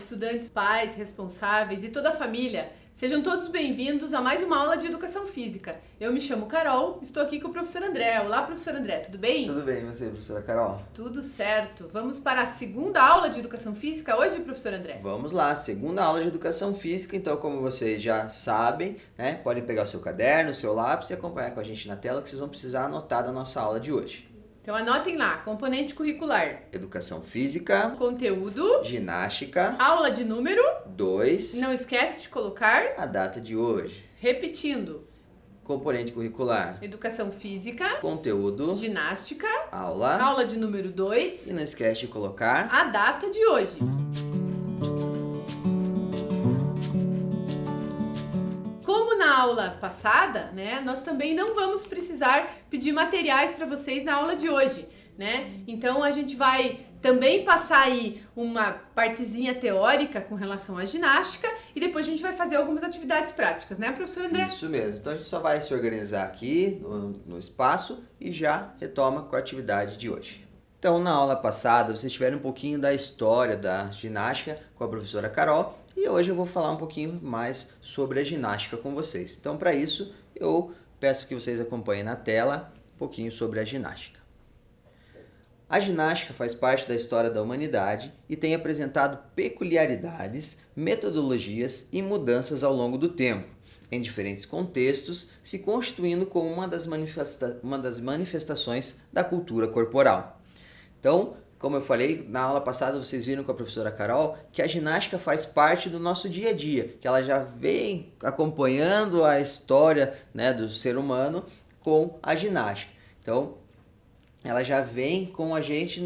estudantes, pais, responsáveis e toda a família, sejam todos bem-vindos a mais uma aula de Educação Física. Eu me chamo Carol, estou aqui com o professor André. Olá, professor André, tudo bem? Tudo bem, e você, professora Carol? Tudo certo. Vamos para a segunda aula de Educação Física hoje, professor André? Vamos lá, segunda aula de Educação Física. Então, como vocês já sabem, podem pegar o seu caderno, o seu lápis e acompanhar com a gente na tela que vocês vão precisar anotar da nossa aula de hoje. Então anotem lá, componente curricular. Educação Física. Conteúdo. Ginástica. Aula de número. 2. Não esquece de colocar. A data de hoje. Repetindo. Componente curricular. Educação Física. Conteúdo. Ginástica. Aula. Aula de número 2. E não esquece de colocar. A data de hoje. Como na aula passada, nós também não vamos precisar pedir materiais para vocês na aula de hoje, Então a gente vai também passar aí uma partezinha teórica com relação à ginástica e depois a gente vai fazer algumas atividades práticas, professor André? Isso mesmo. Então a gente só vai se organizar aqui no espaço e já retoma com a atividade de hoje. Então, na aula passada, vocês tiveram um pouquinho da história da ginástica com a professora Carol e hoje eu vou falar um pouquinho mais sobre a ginástica com vocês. Então, para isso, eu peço que vocês acompanhem na tela um pouquinho sobre a ginástica. A ginástica faz parte da história da humanidade e tem apresentado peculiaridades, metodologias e mudanças ao longo do tempo, em diferentes contextos, se constituindo como uma das manifestações da cultura corporal. Então, como eu falei, na aula passada vocês viram com a professora Carol que a ginástica faz parte do nosso dia a dia, que ela já vem acompanhando a história do ser humano com a ginástica. Então, ela já vem com a gente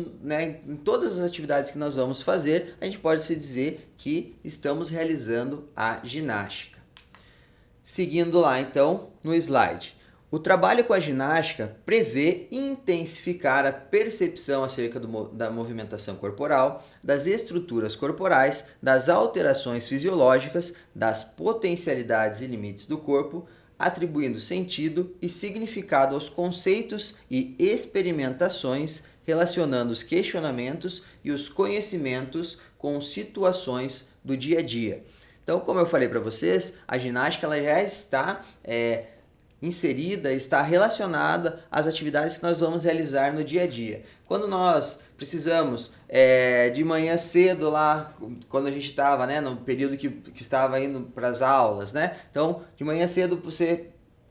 em todas as atividades que nós vamos fazer, a gente pode se dizer que estamos realizando a ginástica. Seguindo lá então no slide. O trabalho com a ginástica prevê intensificar a percepção acerca da movimentação corporal, das estruturas corporais, das alterações fisiológicas, das potencialidades e limites do corpo, atribuindo sentido e significado aos conceitos e experimentações, relacionando os questionamentos e os conhecimentos com situações do dia a dia. Então, como eu falei para vocês, a ginástica ela já está inserida, está relacionada às atividades que nós vamos realizar no dia a dia. Quando nós precisamos de manhã cedo lá, quando a gente estava no período que estava indo para as aulas, Então, de manhã cedo você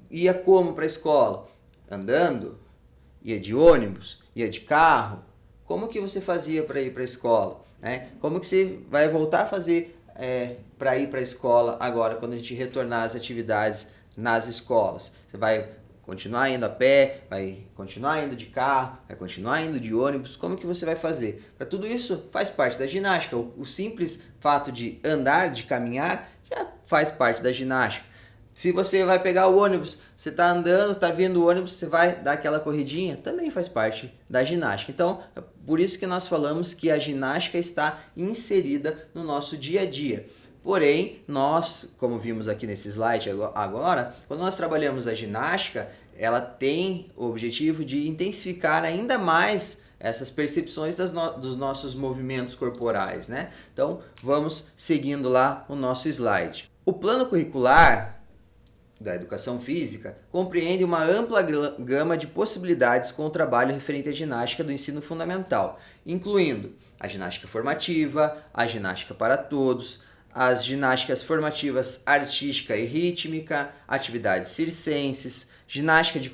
ia como para a escola? Andando? Ia de ônibus? Ia de carro? Como que você fazia para ir para a escola? Como que você vai voltar a fazer para ir para a escola agora, quando a gente retornar às atividades nas escolas? Você vai continuar indo a pé, vai continuar indo de carro, vai continuar indo de ônibus? Como que você vai fazer? Para tudo isso faz parte da ginástica. O simples fato de andar, de caminhar, já faz parte da ginástica. Se você vai pegar o ônibus, você está andando, está vindo o ônibus, você vai dar aquela corridinha, também faz parte da ginástica. Então, é por isso que nós falamos que a ginástica está inserida no nosso dia a dia. Porém, nós, como vimos aqui nesse slide agora, quando nós trabalhamos a ginástica, ela tem o objetivo de intensificar ainda mais essas percepções dos nossos movimentos corporais, Então, vamos seguindo lá o nosso slide. O plano curricular da Educação Física compreende uma ampla gama de possibilidades com o trabalho referente à ginástica do ensino fundamental, incluindo a ginástica formativa, a ginástica para todos, as ginásticas formativas artística e rítmica, atividades circenses, ginástica de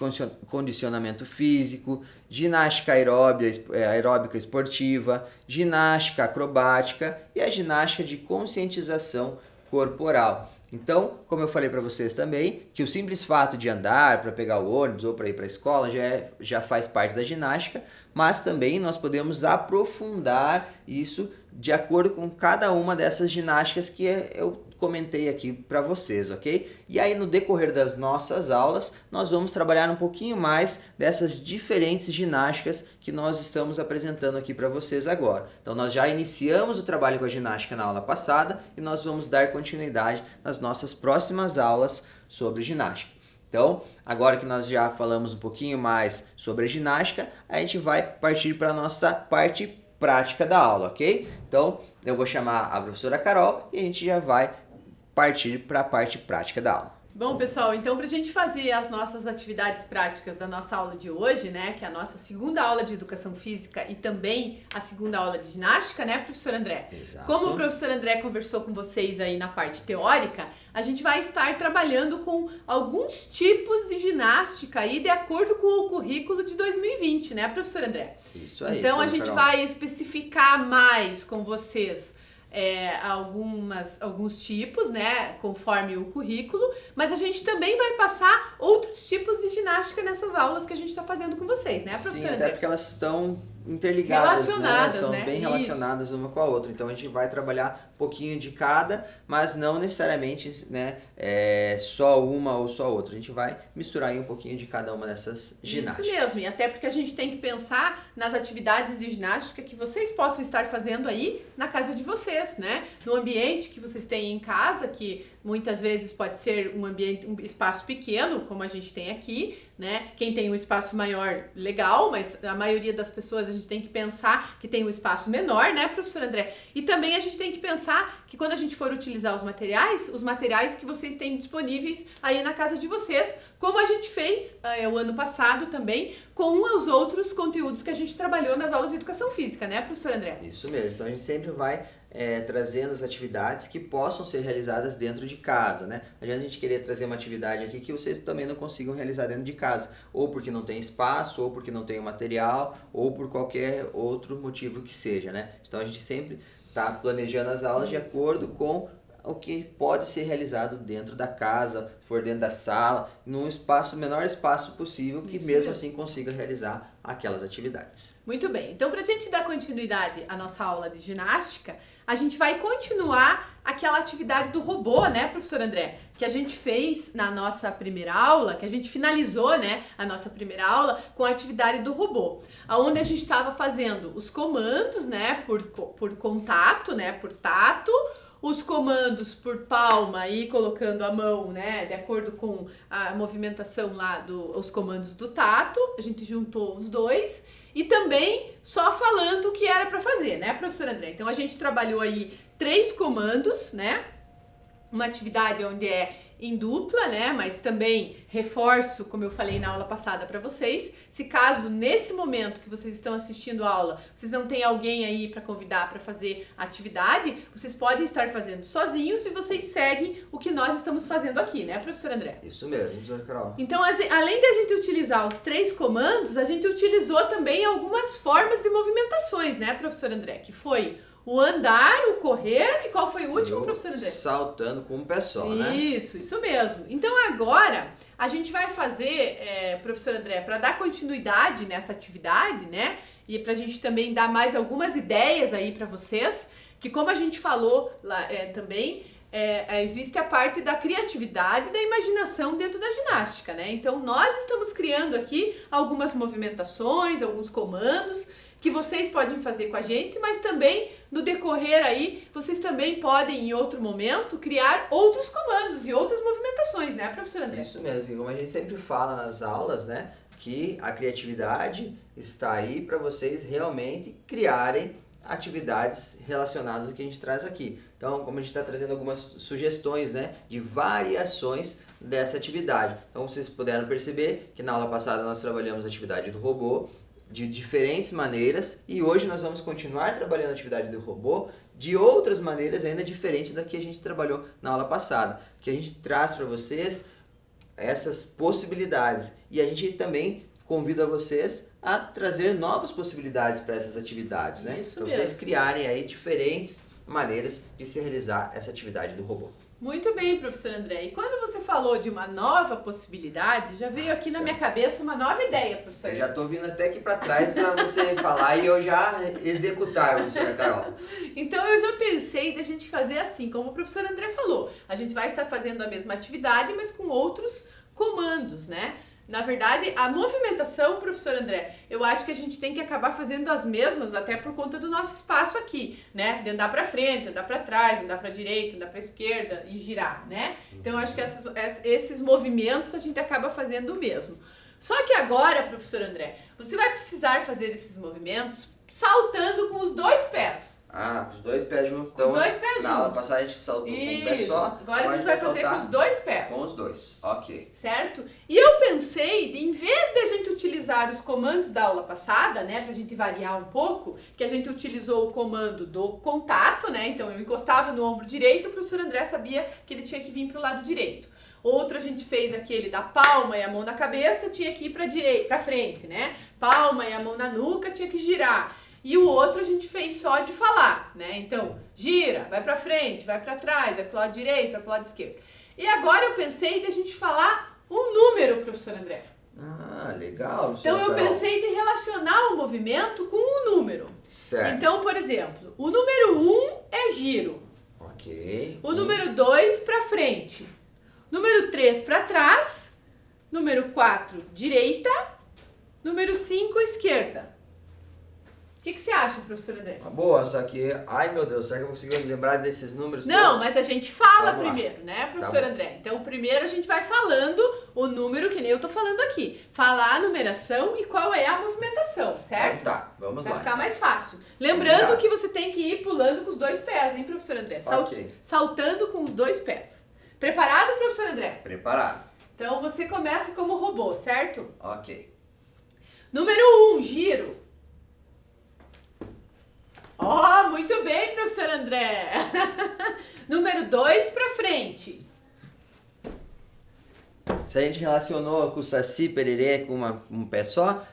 condicionamento físico, ginástica aeróbica esportiva, ginástica acrobática e a ginástica de conscientização corporal. Então, como eu falei para vocês também, que o simples fato de andar para pegar o ônibus ou para ir para a escola já faz parte da ginástica, mas também nós podemos aprofundar isso de acordo com cada uma dessas ginásticas que eu comentei aqui para vocês, ok? E aí no decorrer das nossas aulas, nós vamos trabalhar um pouquinho mais dessas diferentes ginásticas que nós estamos apresentando aqui para vocês agora. Então nós já iniciamos o trabalho com a ginástica na aula passada e nós vamos dar continuidade nas nossas próximas aulas sobre ginástica. Então, agora que nós já falamos um pouquinho mais sobre a ginástica, a gente vai partir para a nossa parte prática da aula, ok? Então, Eu vou chamar a professora Carol e a gente já vai partir para a parte prática da aula. Bom, pessoal, então para a gente fazer as nossas atividades práticas da nossa aula de hoje, né, que é a nossa segunda aula de educação física e também a segunda aula de ginástica, né, professor André? Exato. Como o professor André conversou com vocês aí na parte teórica, a gente vai estar trabalhando com alguns tipos de ginástica aí de acordo com o currículo de 2020, né, professor André? Isso aí. Então a gente Carol. vai especificar mais com vocês alguns tipos, né, conforme o currículo, mas a gente também vai passar outros tipos de ginástica nessas aulas que a gente está fazendo com vocês, né, professora? Sim, André? até porque elas estão interligadas, Relacionadas, né? São né? bem relacionadas uma com a outra. Então a gente vai trabalhar um pouquinho de cada, mas não necessariamente, né, só uma ou só outra. A gente vai misturar aí um pouquinho de cada uma dessas ginásticas. Isso mesmo, e até porque a gente tem que pensar nas atividades de ginástica que vocês possam estar fazendo aí na casa de vocês, né? No ambiente que vocês têm em casa, que muitas vezes pode ser um espaço pequeno, como a gente tem aqui, né? Quem tem um espaço maior, legal, mas a maioria das pessoas a gente tem que pensar que tem um espaço menor, né, professor André? E também a gente tem que pensar que quando a gente for utilizar os materiais que vocês têm disponíveis aí na casa de vocês, como a gente fez o ano passado também, com os outros conteúdos que a gente trabalhou nas aulas de educação física, né, professor André? Isso mesmo. Então a gente sempre vai trazendo as atividades que possam ser realizadas dentro de casa, né? Não adianta a gente querer trazer uma atividade aqui que vocês também não consigam realizar dentro de casa, ou porque não tem espaço, ou porque não tem o material, ou por qualquer outro motivo que seja, né? Então a gente sempre está planejando as aulas de acordo com o que pode ser realizado dentro da casa, se for dentro da sala, num menor espaço possível, que mesmo assim consiga realizar aquelas atividades. Muito bem, então para a gente dar continuidade à nossa aula de ginástica, a gente vai continuar aquela atividade do robô, né, professor André? Que a gente fez na nossa primeira aula, que a gente finalizou, né, a nossa primeira aula com a atividade do robô, onde a gente estava fazendo os comandos, né, por contato, né, por tato, os comandos por palma e colocando a mão, né, de acordo com a movimentação lá os comandos do tato, a gente juntou os dois e também só falando o que era para fazer, né, professor André? Então a gente trabalhou aí 3 comandos, né, uma atividade onde é em dupla, né, mas também reforço, como eu falei na aula passada para vocês, se caso nesse momento que vocês estão assistindo a aula, vocês não têm alguém aí para convidar para fazer a atividade, vocês podem estar fazendo sozinhos e vocês seguem o que nós estamos fazendo aqui, né, professor André? Isso mesmo, professora Carol. Então, além da gente utilizar os 3 comandos, a gente utilizou também algumas formas de movimentações, né, professor André? Que foi o andar, o correr e qual foi o último, professor André? Saltando com um pé só, né? Isso mesmo. Então agora a gente vai fazer, professor André, para dar continuidade nessa atividade, né? E para a gente também dar mais algumas ideias aí para vocês, que como a gente falou lá também, existe a parte da criatividade e da imaginação dentro da ginástica, né? Então nós estamos criando aqui algumas movimentações, alguns comandos que vocês podem fazer com a gente, mas também no decorrer aí, vocês também podem em outro momento criar outros comandos e outras movimentações, né, professor André? Isso mesmo, como a gente sempre fala nas aulas, né, que a criatividade está aí para vocês realmente criarem atividades relacionadas ao que a gente traz aqui. Então, como a gente está trazendo algumas sugestões, né, de variações dessa atividade. Então, vocês puderam perceber que na aula passada nós trabalhamos a atividade do robô, de diferentes maneiras, e hoje nós vamos continuar trabalhando a atividade do robô de outras maneiras ainda diferentes da que a gente trabalhou na aula passada, que a gente traz para vocês essas possibilidades e a gente também convida vocês a trazer novas possibilidades para essas atividades, né? Para vocês criarem aí diferentes maneiras de se realizar essa atividade do robô. Muito bem, professor André. E quando você falou de uma nova possibilidade, já veio aqui na minha cabeça uma nova ideia, professor. Eu já estou vindo até aqui para trás para você falar e eu já executar, professora Carol. Então eu já pensei da gente fazer assim, como o professor André falou. A gente vai estar fazendo a mesma atividade, mas com outros comandos, né? Na verdade, a movimentação, professor André, eu acho que a gente tem que acabar fazendo as mesmas, até por conta do nosso espaço aqui, né? De andar para frente, andar para trás, andar para direita, andar para esquerda e girar, né? Então, eu acho que esses movimentos a gente acaba fazendo o mesmo. Só que agora, professor André, você vai precisar fazer esses movimentos saltando com os 2 pés, Ah, com os dois pés juntos. Então, Os dois pés na aula juntos. passada a gente saltou com um pé Isso. só. Agora a gente vai fazer com os dois pés. Com os dois, ok. Certo? E eu pensei, em vez de a gente utilizar os comandos da aula passada, né, pra gente variar um pouco, que a gente utilizou o comando do contato, né, então eu encostava no ombro direito, o professor André sabia que ele tinha que vir pro lado direito. Outro a gente fez aquele da palma e a mão na cabeça, tinha que ir pra frente, né, palma e a mão na nuca, tinha que girar. E o outro a gente fez só de falar, né, então gira, vai pra frente, vai pra trás, vai pro lado direito, vai pro lado esquerdo. E agora eu pensei de a gente falar um número, professor André. Ah, legal. Então eu Carol. pensei de relacionar o movimento com um número. Certo. Então, por exemplo, o número 1 é giro. Ok. O número 2 para frente. Número 3 para trás. Número 4, direita. Número 5, esquerda. O que você acha, professor André? Uma boa, só que... Ai, meu Deus, será que eu consigo lembrar desses números Não, todos? mas a gente fala Vamos lá. primeiro, né, professor Tá bom. André? Então, primeiro a gente vai falando o número, que nem eu tô falando aqui. Falar a numeração e qual é a movimentação, certo? Então tá, vamos Vai lá. ficar mais fácil. Lembrando Combinado. que você tem que ir pulando com os dois pés, hein, professor André? Ok. Saltando com os dois pés. Preparado, professor André? Preparado. Então, você começa como robô, certo? Ok. Número 1, giro. Ó, muito bem, professor André. Número 2, pra frente. Se a gente relacionou com o Saci Pererê com um pé só,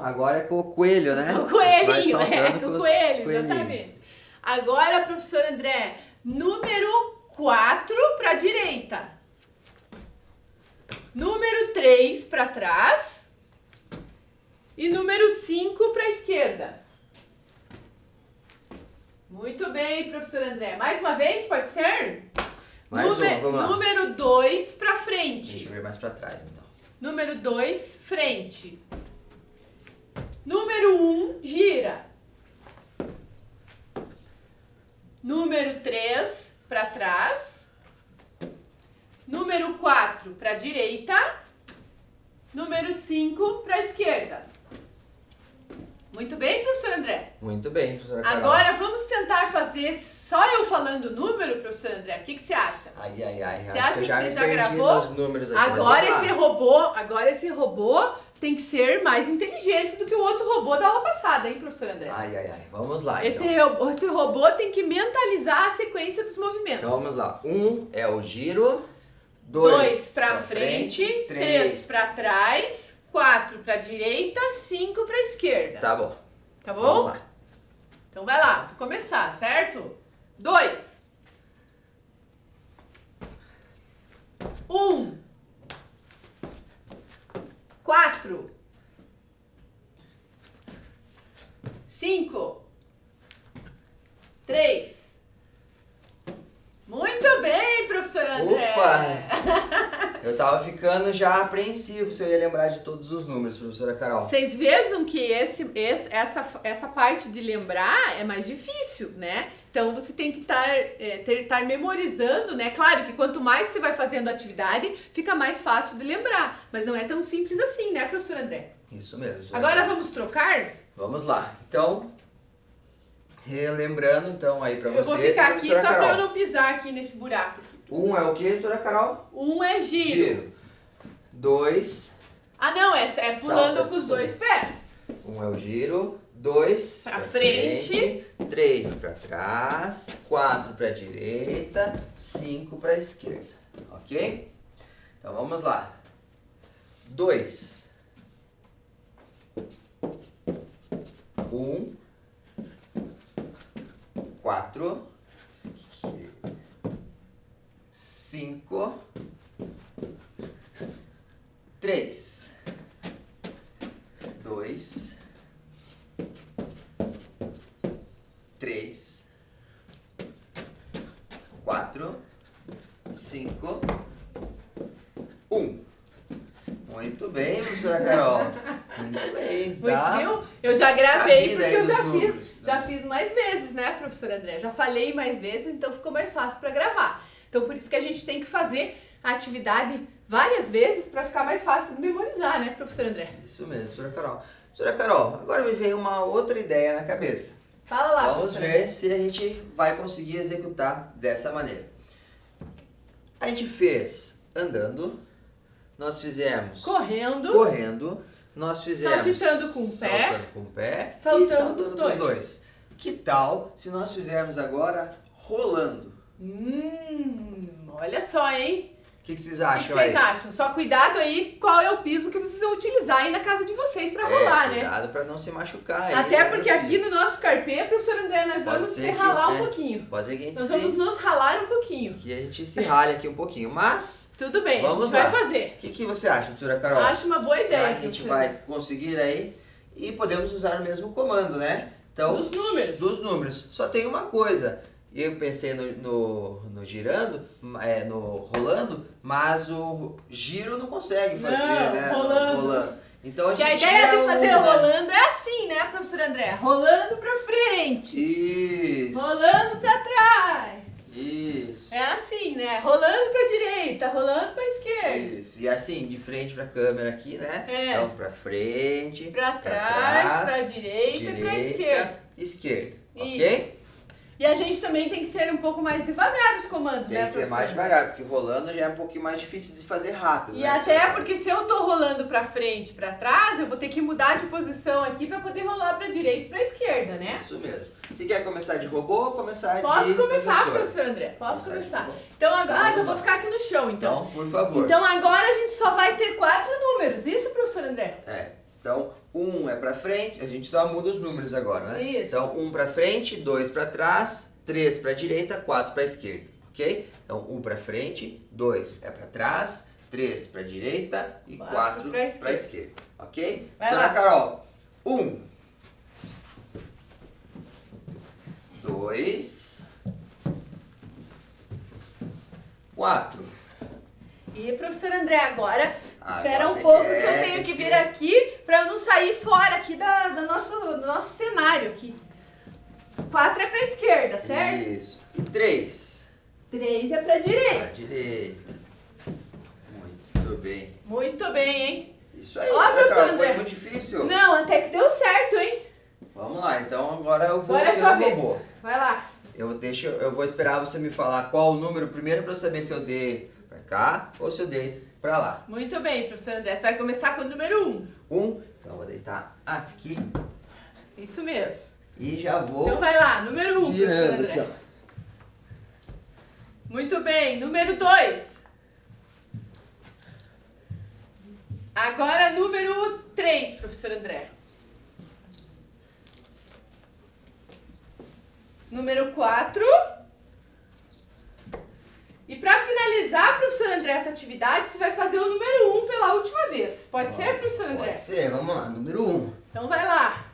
agora é com o coelho, né? O Vai coelhinho, saltando com o os coelho, coelhinhos. exatamente. Agora, professor André, número 4 pra direita. Número 3 pra trás. E número 5 pra esquerda. Muito bem, professor André. Mais uma vez, pode ser? Mais uma, vamos lá. Número 2 pra Deixa frente. eu ver mais pra trás, então. Número 2, frente. Número 1, gira. Número 3, pra trás. Número 4, pra direita. Número 5, pra esquerda. Muito bem, professor André? Muito bem, professora Carol. Agora vamos tentar fazer só eu falando o número, professor André. O que você acha? Ai. Você acho acha que já você me já perdi gravou? nos números aqui, mas Agora vamos esse robô tem que ser mais inteligente do que o outro robô da aula passada, hein, professor André? Ai. Vamos lá, Esse robô tem que mentalizar a sequência dos movimentos. Então vamos lá. 1 é o giro. 2 pra frente, 3 3. pra trás, 4 pra direita, 5 pra esquerda. Tá bom. Tá bom? Vamos lá. Então vai lá, vou começar, certo? 2. 1. 4. 5. 3. Muito bem, professor André. Ufa! Eu tava ficando já apreensivo se eu ia lembrar de todos os números, professora Carol. Vocês vejam que essa parte de lembrar é mais difícil, né? Então você tem que estar memorizando, né? Claro que quanto mais você vai fazendo a atividade, fica mais fácil de lembrar. Mas não é tão simples assim, né, professor André? Isso mesmo. professora Agora Carol. vamos trocar? Vamos lá. Então, relembrando então aí pra Eu vocês. vou ficar aqui só professora pra eu Carol. não pisar aqui nesse buraco. Aqui. 1 é o que, professora Carol? 1 é giro. 2. Ah, não, essa é pulando Salta. com os dois pés. 1 é o giro. 2 Pra frente. 3 pra trás. 4 pra direita. 5 pra esquerda. Ok? Então vamos lá. 2. 1. 4. 5. 3. 2. 3. 4. 5. 1. Muito bem, professora Carol. Muito bem, Muito, tá? viu? Eu já gravei Sabida porque aí eu dos já números, fiz, né? já fiz mais vezes, né, professor André? Já falei mais vezes, então ficou mais fácil para gravar. Então por isso que a gente tem que fazer a atividade várias vezes para ficar mais fácil de memorizar, né, professor André? Isso mesmo, professora Carol. Professora Carol, agora me veio uma outra ideia na cabeça. Fala lá, Vamos professor. ver se a gente vai conseguir executar dessa maneira. A gente fez andando, nós fizemos correndo, nós fizemos saltitando com o pé, saltando com o pé saltando e saltando com os com os dois. Que tal se nós fizermos agora rolando? Olha só, hein? O que vocês O que acham vocês aí? acham? Só cuidado aí qual é o piso que vocês vão utilizar aí na casa de vocês pra rolar, né? Cuidado para não se machucar. aí, Até né, porque no aqui piso. no nosso carpê, professor André, nós Pode vamos ser se que, ralar um né? pouquinho. Pode ser que a gente Nós vamos nos ralar um pouquinho. que a gente se rale aqui um pouquinho, mas Tudo bem, vamos a gente lá. vai fazer. O que você acha, professora Carol? Acho uma boa Será ideia. que a gente professor. vai conseguir aí? E podemos usar o mesmo comando, né? Então, Dos números. Dos números. Só tem uma coisa. Eu pensei no girando, no rolando, mas o giro não consegue fazer, Não, né? rolando. Então a Que a gente ideia de tira fazer um, né? rolando é assim, né, professor André? Rolando pra frente, Isso. rolando pra trás. Isso. É assim, né? Rolando pra direita, rolando pra esquerda. Isso. E assim, de frente pra câmera aqui, né? É. Então, pra frente, Pra trás, pra direita e pra esquerda. esquerda. Isso. Ok? E a gente também tem que ser um pouco mais devagar nos comandos, Tem né, que ser professor? mais devagar, porque rolando já é um pouquinho mais difícil de fazer rápido. E né? até porque se eu tô rolando pra frente e pra trás, eu vou ter que mudar de posição aqui pra poder rolar pra direita e pra esquerda, né? Isso mesmo. Você quer começar de robô ou começar Posso de começar, professor? professor André? Posso Começar de começar. robô. Então agora, Vamos já lá. vou ficar aqui no chão, então. Então, por favor. Então agora a gente só vai ter 4 números, isso, professor André? Então, 1 é pra frente, a gente só muda os números agora, né? Isso. Então, 1 pra frente, 2 pra trás, 3 pra direita, 4 pra esquerda, ok? Então, 1 pra frente, 2 é pra trás, 3 pra direita e 4 pra esquerda, ok? Vai Senhora lá. Carol, 1, 2, 4. E professor André, agora, Agora espera um tem pouco que- que eu tem tenho que que vir ser. aqui pra eu não sair fora aqui do nosso cenário aqui. 4 é pra esquerda, certo? Isso. 3 3 é pra direita. pra direita. Muito bem. Muito bem, hein? Isso aí, Ó, senhora professor Carol, André. foi muito difícil? Não, até que deu certo, hein? Vamos lá, então agora eu vou Agora é ser sua o vez. robô. Vai lá. Eu vou esperar você me falar qual o número primeiro pra eu saber se eu deito pra cá ou se eu deito pra lá. Muito bem, professor André. Você vai começar com o número 1. 1, então eu vou deitar aqui Isso mesmo. e já vou Então vai lá, número 1, professor girando André. aqui, ó. Muito bem, número 2. Agora número 3, professor André. Número 4. E para finalizar, professor André, essa atividade, você vai fazer o número 1 pela última vez. Pode ser, professor André? Pode ser, vamos lá, número 1. Então vai lá.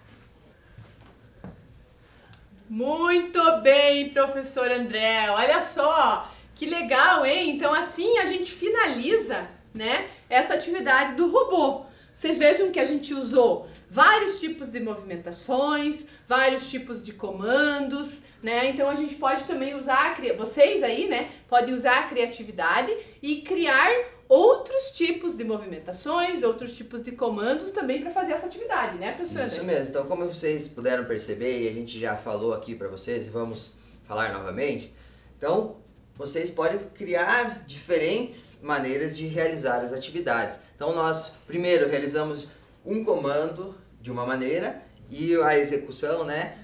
Muito bem, professor André. Olha só, que legal, hein? Então assim a gente finaliza, né, essa atividade do robô. Vocês vejam que a gente usou vários tipos de movimentações, vários tipos de comandos, né? Então a gente pode também usar, vocês aí, né, podem usar a criatividade e criar outros tipos de movimentações, outros tipos de comandos também para fazer essa atividade, né, professor Isso André? mesmo, então como vocês puderam perceber e a gente já falou aqui pra vocês, vamos falar novamente. Então, vocês podem criar diferentes maneiras de realizar as atividades. Então, nós primeiro realizamos um comando de uma maneira e a execução, né,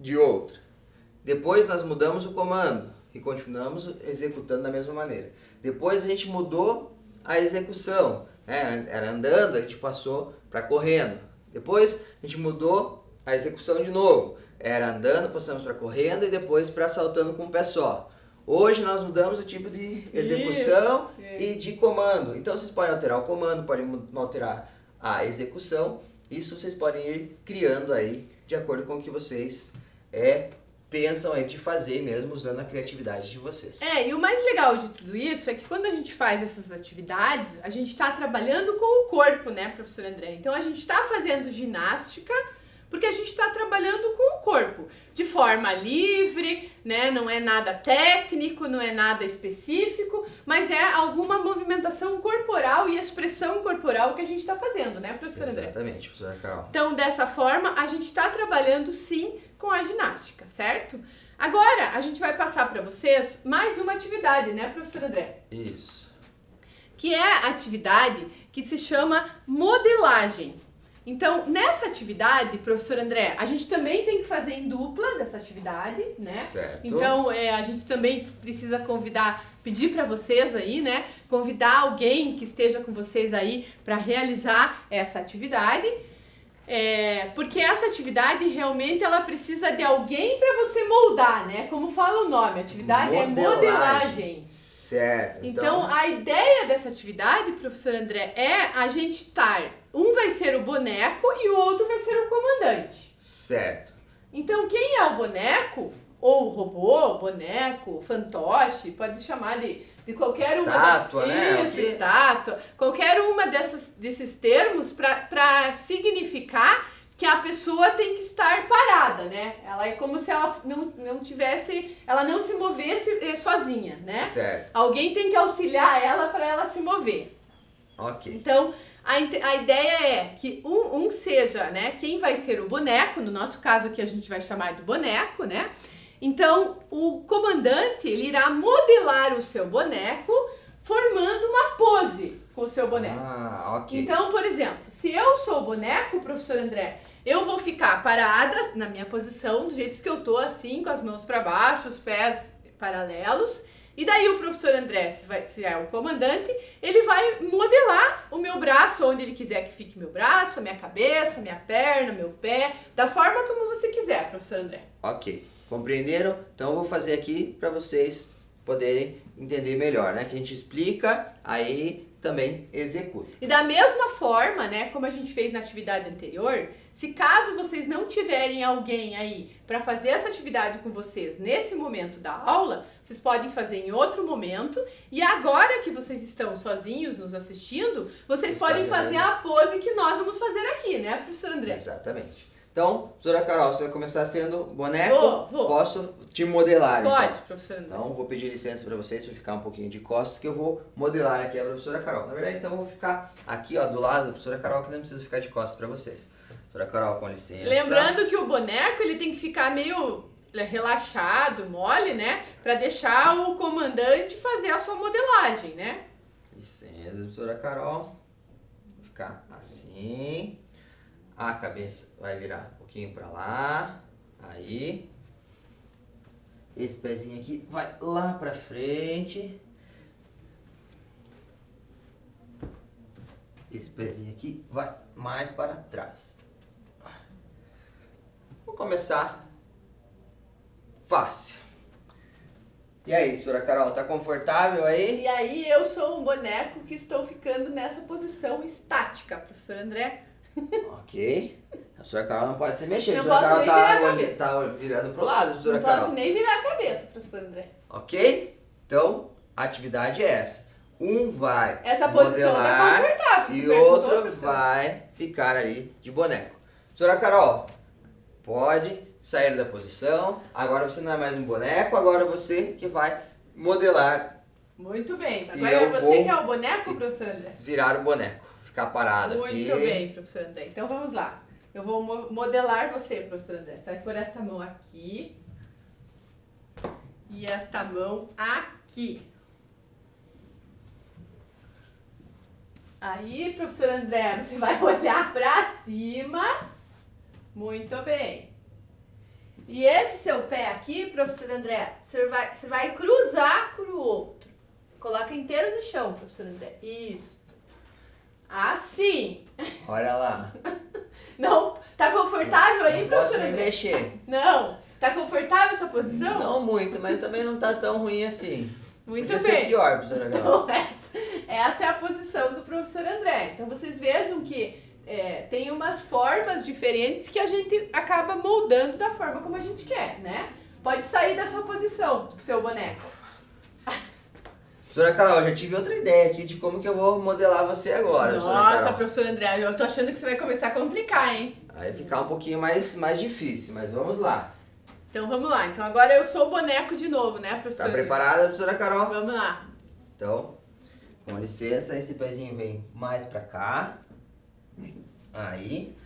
de outra. Depois nós mudamos o comando e continuamos executando da mesma maneira. Depois a gente mudou a execução, né? Era andando, a gente passou para correndo. Depois a gente mudou a execução de novo. Era andando, passamos para correndo e depois para saltando com o pé só. Hoje nós mudamos o tipo de execução e de comando. Então vocês podem alterar o comando, podem alterar a execução. Isso vocês podem ir criando aí de acordo com o que vocês pensam aí de fazer mesmo, usando a criatividade de vocês. E o mais legal de tudo isso é que quando a gente faz essas atividades, a gente está trabalhando com o corpo, né, professor André? Então a gente está fazendo ginástica Porque a gente está trabalhando com o corpo de forma livre, né? Não é nada técnico, não é nada específico, mas é alguma movimentação corporal e expressão corporal que a gente está fazendo, né, professora André? Exatamente, professora Carol. Então, dessa forma, a gente está trabalhando sim com a ginástica, certo? Agora, a gente vai passar para vocês mais uma atividade, né, professor André? Isso. Que é a atividade que se chama modelagem. Então, nessa atividade, professor André, a gente também tem que fazer em duplas essa atividade, né? Certo. Então, a gente também precisa pedir para vocês aí, né? Convidar alguém que esteja com vocês aí para realizar essa atividade. Porque essa atividade realmente ela precisa de alguém para você moldar, né? Como fala o nome, a atividade é modelagem. Certo. Então, a ideia dessa atividade, professor André, é a gente estar... Um vai ser o boneco e o outro vai ser o comandante. Certo. Então, quem é o boneco, ou o robô, boneco, fantoche, pode chamar de qualquer estátua, né? Isso, estátua. Qualquer uma desses termos para significar que a pessoa tem que estar parada, né? Ela é como se ela não tivesse, ela não se movesse sozinha, né? Certo. Alguém tem que auxiliar ela para ela se mover. Ok. Então, a ideia é que um seja, né, quem vai ser o boneco, no nosso caso aqui a gente vai chamar de boneco, né? Então, o comandante, ele irá modelar o seu boneco formando uma pose com o seu boneco. Ok. Então, por exemplo, se eu sou o boneco, professor André, eu vou ficar parada na minha posição, do jeito que eu tô, assim, com as mãos para baixo, os pés paralelos. E daí o professor André, se é o comandante, ele vai modelar o meu braço, onde ele quiser que fique meu braço, a minha cabeça, minha perna, meu pé, da forma como você quiser, professor André. Ok. Compreenderam? Então eu vou fazer aqui para vocês poderem entender melhor, né? Que a gente explica, aí também executa. E da mesma forma, né, como a gente fez na atividade anterior, se caso vocês não tiverem alguém aí para fazer essa atividade com vocês nesse momento da aula, vocês podem fazer em outro momento. E agora que vocês estão sozinhos nos assistindo, vocês podem fazer a pose que nós vamos fazer aqui, né, professor André? Exatamente. Então, professora Carol, você vai começar sendo boneco? Vou. Posso te modelar, Pode, então? professor André. Então, vou pedir licença para vocês para ficar um pouquinho de costas, que eu vou modelar aqui a professora Carol. Na verdade, então, eu vou ficar aqui, ó, do lado da professora Carol, que não precisa ficar de costas para vocês. Professora Carol, com licença. Lembrando que o boneco, ele tem que ficar meio relaxado, mole, né? Para deixar o comandante fazer a sua modelagem, né? Licença, professora Carol. Vou ficar assim. A cabeça vai virar um pouquinho para lá. Aí. Esse pezinho aqui vai lá para frente. Esse pezinho aqui vai mais para trás. Vou começar fácil. E aí, professora Carol, tá confortável aí? E aí, eu sou um boneco que estou ficando nessa posição estática, professor André. Ok. A professora Carol não pode se mexer. Não A professora posso Carol nem virar a cabeça. tá virando pro lado, professora Não Carol. posso nem virar a cabeça, professor André. Ok? Então, a atividade é essa. Um vai Essa posição modelar é confortável. e você perguntou, outro professor? vai ficar ali de boneco. Professora Carol, pode sair da posição. Agora você não é mais um boneco, agora você que vai modelar. Muito bem. E Agora eu é você vou que é o boneco, professor André? Virar o boneco. Ficar parado aqui. Muito bem, professor André. Então vamos lá. Eu vou modelar você, professor André. Você vai pôr esta mão aqui e esta mão aqui. Aí, professor André, você vai olhar pra cima. Muito bem. E esse seu pé aqui, professor André, você vai cruzar com o outro. Coloca inteiro no chão, professor André. Isso. Assim. Olha lá. Não, tá confortável aí, Não professor posso me André? mexer. Não, tá confortável essa posição? Não muito, mas também não tá tão ruim assim. Muito Podia bem. ser pior, professora Carol. Então, essa é a posição do professor André. Então, vocês vejam que tem umas formas diferentes que a gente acaba moldando da forma como a gente quer, né? Pode sair dessa posição, seu boneco. Professora Carol, já tive outra ideia aqui de como que eu vou modelar você agora, professora Nossa, Carol. professor André, eu tô achando que você vai começar a complicar, hein? Aí ficar um pouquinho mais difícil, mas vamos lá. Então vamos lá. Então agora eu sou o boneco de novo, né, professora? Tá preparada, professora Carol? Vamos lá. Então, com licença, esse pezinho vem mais pra cá. Aí,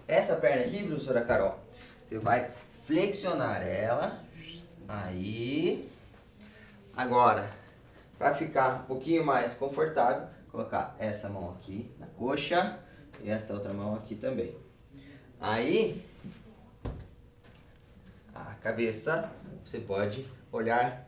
essa perna aqui, professora Carol, você vai flexionar ela. Aí. Agora, para ficar um pouquinho mais confortável, colocar essa mão aqui na coxa e essa outra mão aqui também. Aí, a cabeça, você pode olhar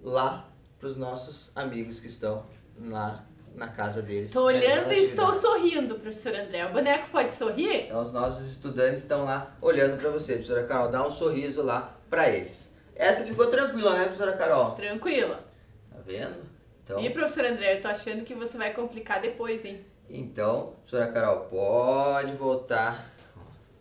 lá para os nossos amigos que estão na casa deles. Estou olhando e estou atividade. sorrindo, professor André. O boneco pode sorrir? Então, os nossos estudantes estão lá olhando para você, professora Carol. Dá um sorriso lá para eles. Essa ficou tranquila, né, professora Carol? Tranquila. Tá vendo? Então, E, professor André, eu tô achando que você vai complicar depois, hein? então, professora Carol, pode voltar.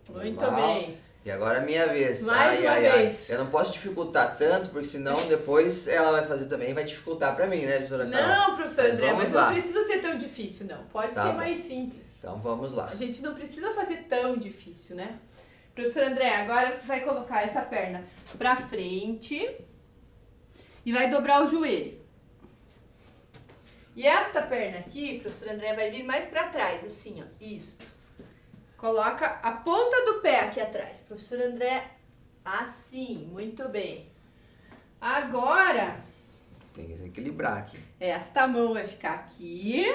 Muito Normal. bem. E agora é minha vez. Mais uma vez. Eu não posso dificultar tanto, porque senão depois ela vai fazer também e vai dificultar pra mim, né, professora Carol? Não, professor Mas André, vamos mas lá. não precisa ser tão difícil, não. Pode Tá ser bom. mais simples. Então vamos lá. A gente não precisa fazer tão difícil, né? Professor André, agora você vai colocar essa perna pra frente e vai dobrar o joelho. E esta perna aqui, professor André, vai vir mais pra trás, assim, ó. Isso. Coloca a ponta do pé aqui atrás. Professor André, assim, muito bem. Agora, Tem que se equilibrar aqui. esta mão vai ficar aqui.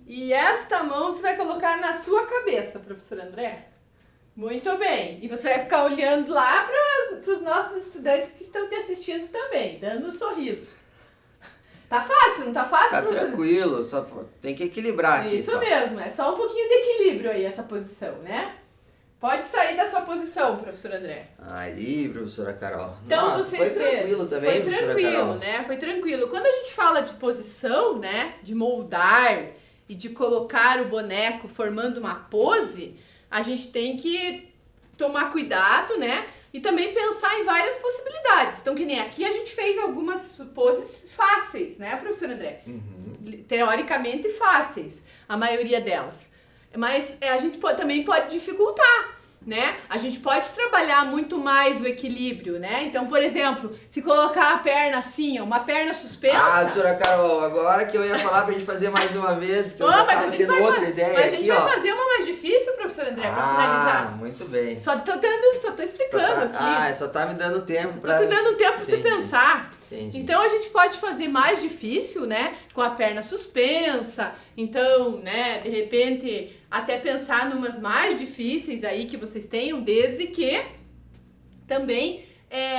E esta mão você vai colocar na sua cabeça, professor André. Muito bem. E você vai ficar olhando lá para os nossos estudantes que estão te assistindo também, dando um sorriso. Tá fácil, não tá fácil, Tá professor? tranquilo, só tem que equilibrar aqui. Isso só. mesmo, é só um pouquinho de equilíbrio aí essa posição, né? Pode sair da sua posição, professor André. Aí, professora Carol. Então Nossa, vocês foi viram. tranquilo também, Foi professora tranquilo, Carol. né? Foi tranquilo. Quando a gente fala de posição, né? De moldar e de colocar o boneco formando uma pose, a gente tem que tomar cuidado, né? E também pensar em várias possibilidades. Então, que nem aqui a gente fez algumas poses fáceis, né, professor André? Teoricamente fáceis, a maioria delas. Mas a gente também pode dificultar, né? A gente pode trabalhar muito mais o equilíbrio, né? Então, por exemplo, se colocar a perna assim, ó, uma perna suspensa... Ah, professora Carol, agora que eu ia falar pra gente fazer mais uma vez, que eu Ó, já mas a tava gente tendo vai outra ideia mas a aqui, gente ó. vai fazer uma mais difícil, professor André, pra finalizar. Muito bem. Só tô explicando aqui. Só tá me dando tempo Tô pra... te dando tempo pra você Entendi. pensar. Entendi. Então a gente pode fazer mais difícil, né? Com a perna suspensa. Então, né, de repente, até pensar numas mais difíceis aí que vocês tenham, desde que também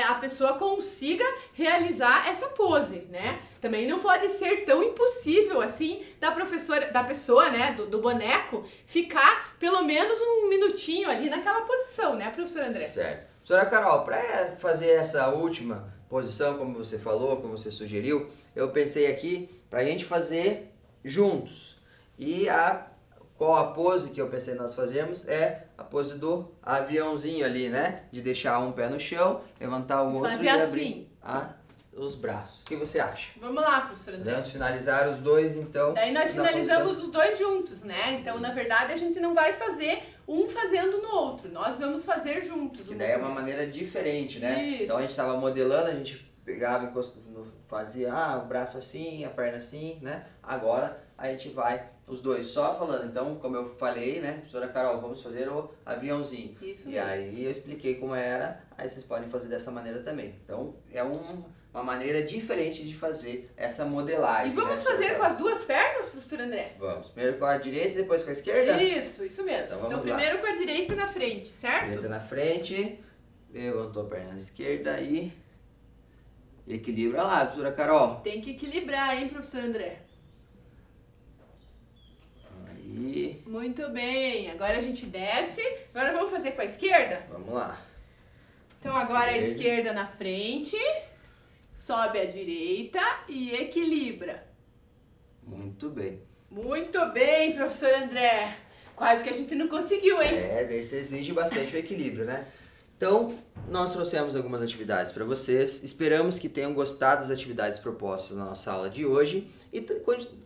a pessoa consiga realizar essa pose, né? Também não pode ser tão impossível assim da pessoa, né, do boneco, ficar pelo menos um minutinho ali naquela posição, né, professor André? Certo. Professora Carol, para fazer essa última posição, como você falou, como você sugeriu, eu pensei aqui pra gente fazer juntos. E qual a pose que eu pensei nós fazermos é a pose do aviãozinho ali, né? De deixar um pé no chão, levantar o outro Fazer e assim. abrir os braços. O que você acha? Vamos lá, professor André. Vamos finalizar os dois, então. Daí nós na finalizamos posição. os dois juntos, né? Então, na verdade, a gente não vai fazer um fazendo no outro. Nós vamos fazer juntos. Que daí é uma maneira diferente, né? Isso. Então a gente estava modelando, a gente pegava, fazia o braço assim, a perna assim, né? Agora a gente vai os dois só falando. Então, como eu falei, né, professora Carol, vamos fazer o aviãozinho. Isso E mesmo. aí eu expliquei como era, aí vocês podem fazer dessa maneira também. Então, é uma maneira diferente de fazer essa modelagem. E vamos né, professora fazer Carol? com as duas pernas, professor André? Vamos. Primeiro com a direita e depois com a esquerda? Isso mesmo. Então, Então, vamos lá. primeiro com a direita na frente, certo? Direita na frente, levantou a perna esquerda e equilibra lá, professora Carol. Tem que equilibrar, hein, professor André? Aí, Muito bem. Agora a gente desce. Agora vamos fazer com a esquerda? vamos lá. Então, agora a Esquerda. esquerda na frente. Sobe a direita e equilibra. Muito bem. Muito bem, professor André. Quase que a gente não conseguiu, hein? Daí você exige bastante o equilíbrio, né? Então, nós trouxemos algumas atividades para vocês. Esperamos que tenham gostado das atividades propostas na nossa aula de hoje e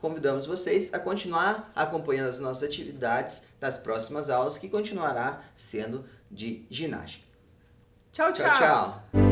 convidamos vocês a continuar acompanhando as nossas atividades das próximas aulas, que continuará sendo de ginástica. Tchau, Tchau, tchau!